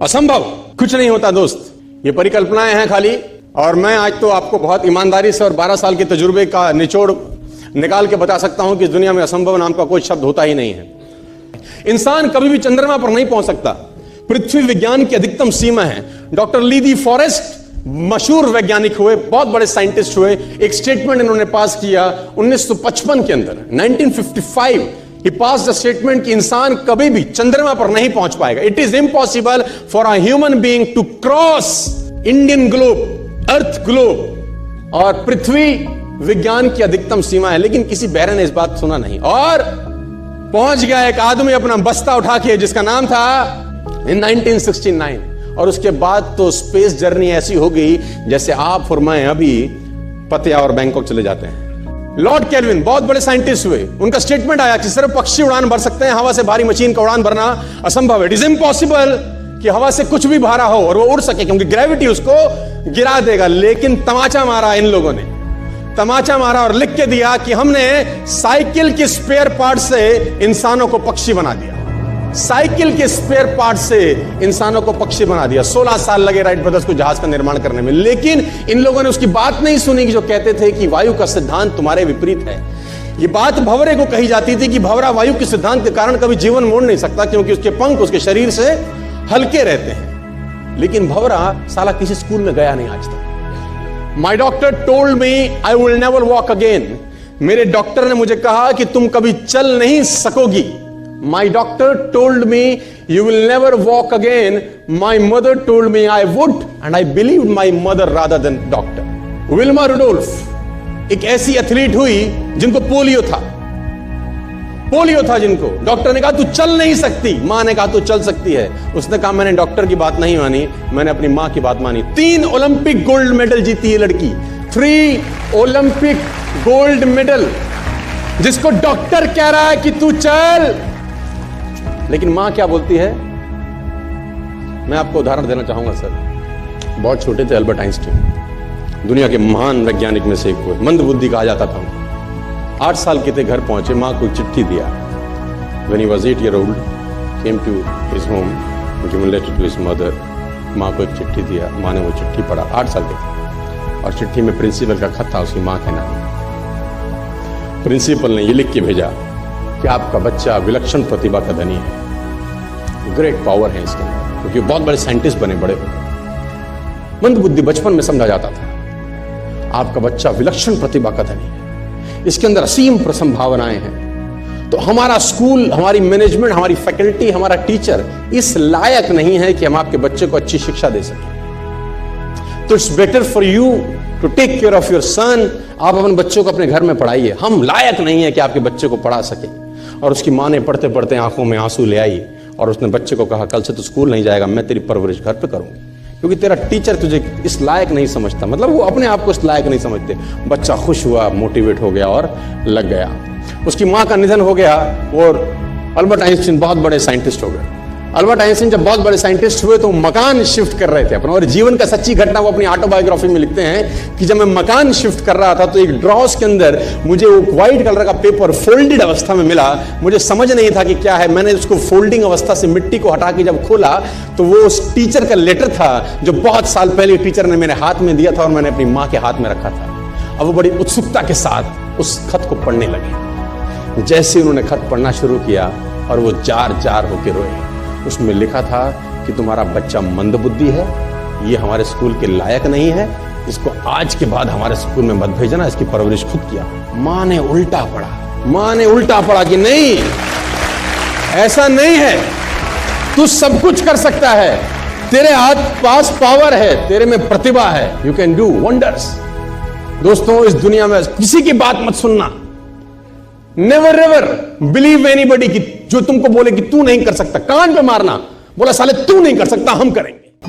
असंभव कुछ नहीं होता दोस्त, ये परिकल्पनाएं हैं खाली। और मैं आज तो आपको बहुत ईमानदारी से और 12 साल के तजुर्बे का निचोड़ निकाल के बता सकता हूं कि इस दुनिया में असंभव नाम का कोई शब्द होता ही नहीं है। इंसान कभी भी चंद्रमा पर नहीं पहुंच सकता, पृथ्वी विज्ञान की अधिकतम सीमा है। डॉक्टर ली दी फॉरेस्ट मशहूर वैज्ञानिक हुए, बहुत बड़े साइंटिस्ट हुए। एक स्टेटमेंट इन्होंने पास किया 1955 के अंदर, 1955 ही पास द स्टेटमेंट कि इंसान कभी भी चंद्रमा पर नहीं पहुंच पाएगा। It is impossible for a human being to cross Indian globe, earth globe. और पृथ्वी विज्ञान की अधिकतम सीमा है, लेकिन किसी बहरे ने इस बात सुना नहीं और पहुंच गया एक आदमी अपना बस्ता उठा के, जिसका नाम था इन 1969। और उसके बाद तो स्पेस जर्नी ऐसी हो गई जैसे आप और मैं अभी पतिया और बैंकॉक चले जाते हैं। लॉर्ड केल्विन बहुत बड़े साइंटिस्ट हुए, उनका स्टेटमेंट आया कि सिर्फ पक्षी उड़ान भर सकते हैं, हवा से भारी मशीन का उड़ान भरना असंभव है। इट इज इम्पॉसिबल कि हवा से कुछ भी भारा हो और वो उड़ सके, क्योंकि ग्रेविटी उसको गिरा देगा। लेकिन तमाचा मारा इन लोगों ने, तमाचा मारा और लिख के दिया कि हमने साइकिल के स्पेयर पार्ट से इंसानों को पक्षी बना दिया। साइकिल के स्पेयर पार्ट से इंसानों को पक्षी बना दिया। 16 साल लगे राइट ब्रदर्स को जहाज का निर्माण करने में, लेकिन इन लोगों ने उसकी बात नहीं सुनी कि जो कहते थे कि वायु का सिद्धांत तुम्हारे विपरीत है। ये बात भंवरे को कही जाती थी कि भंवरा वायु के सिद्धांत के कारण कभी जीवन मोड़ नहीं सकता, क्योंकि उसके पंख उसके शरीर से हल्के रहते हैं। लेकिन भंवरा साला किसी स्कूल में गया नहीं आज तक। माई doctor told me I will never walk again. मेरे डॉक्टर ने मुझे कहा कि तुम कभी चल नहीं सकोगी। My doctor told me you will never walk again. My mother told me I would, and I believed my mother rather than doctor. Wilma Rudolph एक ऐसी एथलीट हुई जिनको पोलियो था जिनको डॉक्टर ने कहा तू चल नहीं सकती, मां ने कहा तू चल सकती है। उसने कहा मैंने डॉक्टर की बात नहीं मानी, मैंने अपनी मां की बात मानी। 3 ओलंपिक गोल्ड मेडल जीती ये लड़की, 3 ओलंपिक गोल्ड मेडल, जिसको डॉक्टर कह रहा है कि तू चल। लेकिन मां क्या बोलती है? मैं आपको उदाहरण देना चाहूंगा सर। बहुत छोटे थे अल्बर्ट आइंस्टीन, दुनिया के महान वैज्ञानिक में से एक हुए, मंद बुद्धि कहा जाता था। 8 साल के थे, घर पहुंचे, मां को चिट्ठी दिया। When he was 8 years old, came to his home, given letter to his mother. मां को एक चिट्ठी दिया, मां ने वो चिट्ठी पढ़ा। 8 साल के थे और चिट्ठी में प्रिंसिपल का खत था, उसकी मां के नाम। प्रिंसिपल ने ये लिख के भेजा कि आपका बच्चा विलक्षण प्रतिभा का धनी है, ग्रेट पावर है इसके अंदर, क्योंकि बहुत बड़े साइंटिस्ट बने, बड़े हो गए। मंद बुद्धि बचपन में समझा जाता था। आपका बच्चा विलक्षण प्रतिभा का धनी है, इसके अंदर असीम संभावनाएं हैं। तो हमारा स्कूल, हमारी मैनेजमेंट, हमारी फैकल्टी, हमारा टीचर इस लायक नहीं है कि हम आपके बच्चे को अच्छी शिक्षा दे सकें। तो it's better for you to take care of your son. आप अपने बच्चों को अपने घर में पढ़ाइए, हम लायक नहीं है कि आपके बच्चे को पढ़ा सके। और उसकी मां ने पढ़ते पढ़ते आंखों में आंसू ले आई और उसने बच्चे को कहा कल से तो स्कूल नहीं जाएगा, मैं तेरी परवरिश घर पे करूंगी, क्योंकि तेरा टीचर तुझे इस लायक नहीं समझता। मतलब वो अपने आप को इस लायक नहीं समझते। बच्चा खुश हुआ, मोटिवेट हो गया और लग गया। उसकी मां का निधन हो गया और अल्बर्ट आइंस्टीन बहुत बड़े साइंटिस्ट हो गए। अल्बर्ट आइंस्टीन जब बहुत बड़े साइंटिस्ट हुए तो मकान शिफ्ट कर रहे थे अपना, और जीवन का सच्ची घटना वो अपनी ऑटोबायोग्राफी में लिखते हैं कि जब मैं मकान शिफ्ट कर रहा था तो एक ड्रॉस के अंदर मुझे वो व्हाइट कलर का पेपर फोल्डेड अवस्था में मिला। मुझे समझ नहीं था कि क्या है। मैंने उसको फोल्डिंग अवस्था से मिट्टी को हटा के जब खोला तो वो उस टीचर का लेटर था जो बहुत साल पहले टीचर ने मेरे हाथ में दिया था और मैंने अपनी माँ के हाथ में रखा था। अब वो बड़ी उत्सुकता के साथ उस खत को पढ़ने लगे। जैसे उन्होंने खत पढ़ना शुरू किया और वो जार जार होकर रोए। उसमें लिखा था कि तुम्हारा बच्चा मंदबुद्धि है, ये हमारे स्कूल के लायक नहीं है, इसको आज के बाद हमारे स्कूल में मत भेजना, इसकी परवरिश खुद किया। मां ने उल्टा पढ़ा कि नहीं, ऐसा नहीं है, तू सब कुछ कर सकता है, तेरे हाथ पास पावर है, तेरे में प्रतिभा है, यू कैन डू वंडर्स। दोस्तों, इस दुनिया में किसी की बात मत सुनना। नेवर एवर बिलीव एनीबॉडी कि जो तुमको बोले कि तू नहीं कर सकता, कान पे मारना, बोला साले तू नहीं कर सकता, हम करेंगे।